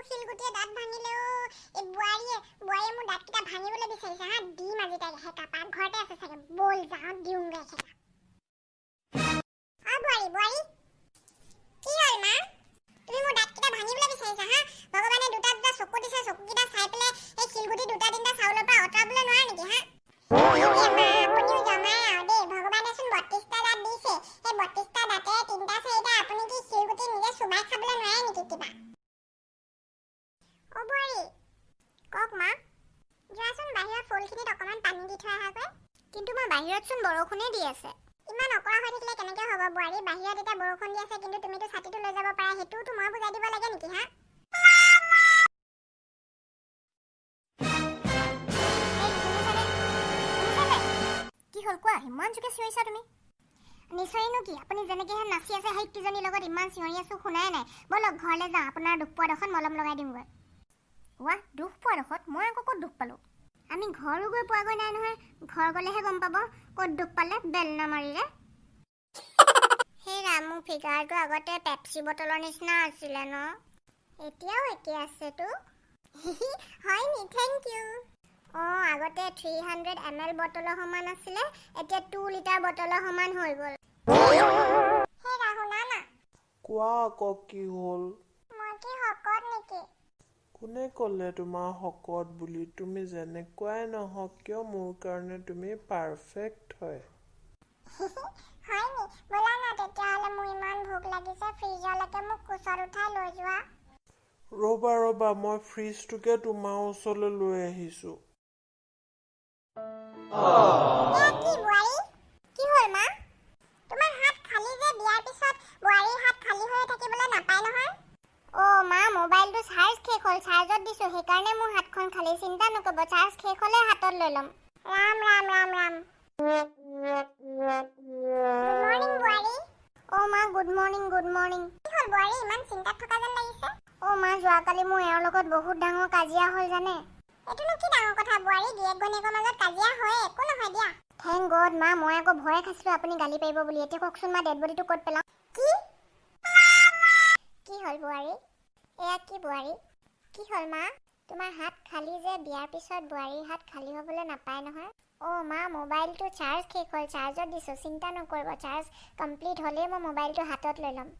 শিলগুটিয়ে দাঁত ভাঙিলেও এই বুঢ়াৰীয়ে মোৰ দাঁতকেইটা ভাঙিবলৈ বিচাৰিছে হা দিম আজি তাইক হেকা পাকঘৰতে আছে চাগে বল যাওঁ দিওঁগৈ হেকা বুঢ়াৰী কি হ'ল মা তুমি মোৰ দাঁতকেইটা ভাঙিবলৈ বিচাৰিছা হা ভগৱানে দুটা চকু দিছে চকুকেইটা চাই পেলাই এই শিলগুটি দুটা তিনিটা চাউলৰ পৰা আঁতৰাবলৈ নোৱাৰে নেকি হা আপুনিও জমাই আৰু দেই ভগৱানেচোন ৩২টা দাঁত দিছে সেই ৩২টা দাঁতে ৩টা ৪টা আপুনি কি শিলগুটি নিজে চুবাই খাবলৈ নোৱাৰে নেকি কিবা অ বুঢ়াৰী কওক মা যোৱাচোন বাহিৰৰ ফুলখিনিত অকণমান পানী দি থৈ আহাগৈ কিন্তু মই বাহিৰতচোন বৰষুণে দি আছে ইমান অকৰা হৈ থাকিলে কেনেকৈ হ'ব বুঢ়াৰী বাহিৰত এতিয়া বৰষুণ দি আছে কিন্তু তুমিতো ছাতিটো লৈ যাব পাৰা সেইটোতো মই বুজাই দিব লাগে নেকি হা কি হ'ল কোৱা ইমান জোকে চিঞৰিছা তুমি নিশ্চয়নো কি আপুনি যেনেকৈ নাচি আছে সেই কিজনীৰ লগত ইমান চিঞৰি আছোঁ শুনাই নাই বলক ঘৰলৈ যাওঁ আপোনাৰ দুখ পোৱা ডোখৰত মলম লগাই দিমগৈ ৱাহ দুখ পোৱা ডোখৰত মই আকৌ ক'ত দুখ পালোঁ আমি ঘৰো গৈ পোৱাগৈ নাই নহয় ঘৰ গ'লেহে গম পাব ক'ত দুখ পালে বেলনা মাৰিলে সেই ৰামু ফিগাৰটো আগতে পেপচি বটলৰ নিচিনা আছিলে ন এতিয়াও একে আছেতো হয় নি থেংক ইউ অঁ আগতে 300 ml বটলৰ সমান আছিলে এতিয়া 2 লিটাৰ বটলৰ সমান হৈ গ'ল সেই ৰাহুল না কোৱা আকৌ কি হ'ল মই কি শকত নেকি কোনে ক'লে তোমাৰ শকত বুলি তুমি যেনেকুৱাই নহওক কিয় মোৰ কাৰণে তুমি পাৰফেক্ট হয় হয় নি ব'লা না তেতিয়াহ'লে মোৰ ইমান ভোক লাগিছে ফ্ৰিজলৈকে মোক কোচত উঠাই লৈ যোৱা ৰ'বা মই ফ্ৰিজটোকে তোমাৰ ওচৰলৈ লৈ আহিছোঁ কি বুঢ়াৰী কি হ'ল মা তোমাৰ হাত খালী যে বিয়াৰ পিছত বুঢ়াৰীৰ হাত খালী হৈ থাকিবলৈ নাপায় নহয় অ' মা মোবাইলটো চাৰ্জ শেষ হ'ল চাৰ্জত দিছোঁ সেইকাৰণে মোৰ হাতখন খালী চিন্তা নকৰিব চাৰ্জ শেষ হ'লে হাতত লৈ ল'ম ৰাম গুড মৰ্ণিং বুঢ়াৰী অ' মা গুড মৰ্ণিং কি হ'ল বুঢ়াৰী ইমান চিন্তাত থকা যেন লাগিছে অ' মা যোৱাকালি মোৰ এওঁৰ লগত বহুত ডাঙৰ কাজিয়া হ'ল জানে এইটোনো কি ডাঙৰ কথা বুঢ়াৰী গিয়েক ঘৈণীয়েকৰ মাজত কাজিয়া হয় একো নহয় দিয়া থেংক গড মা মই আকৌ ভয়ে খাইছিলোঁ আপুনি গালি পাৰিব বুলি এতিয়া কওকচোন মা ডেড বডিটো ক'ত পেলাওঁ কি হ'ল বুঢ়াৰী এয়া কি বুঢ়াৰী কি হ'ল মা তোমাৰ হাত খালী যে বিয়াৰ পিছত বোৱাৰীৰ হাত খালী হ'বলৈ নাপায় নহয় অ' মা মোবাইলটো চাৰ্জ শেষ হ'ল চাৰ্জত দিছোঁ চিন্তা নকৰিব চাৰ্জ কমপ্লিট হ'লেই মই মোবাইলটো হাতত লৈ ল'ম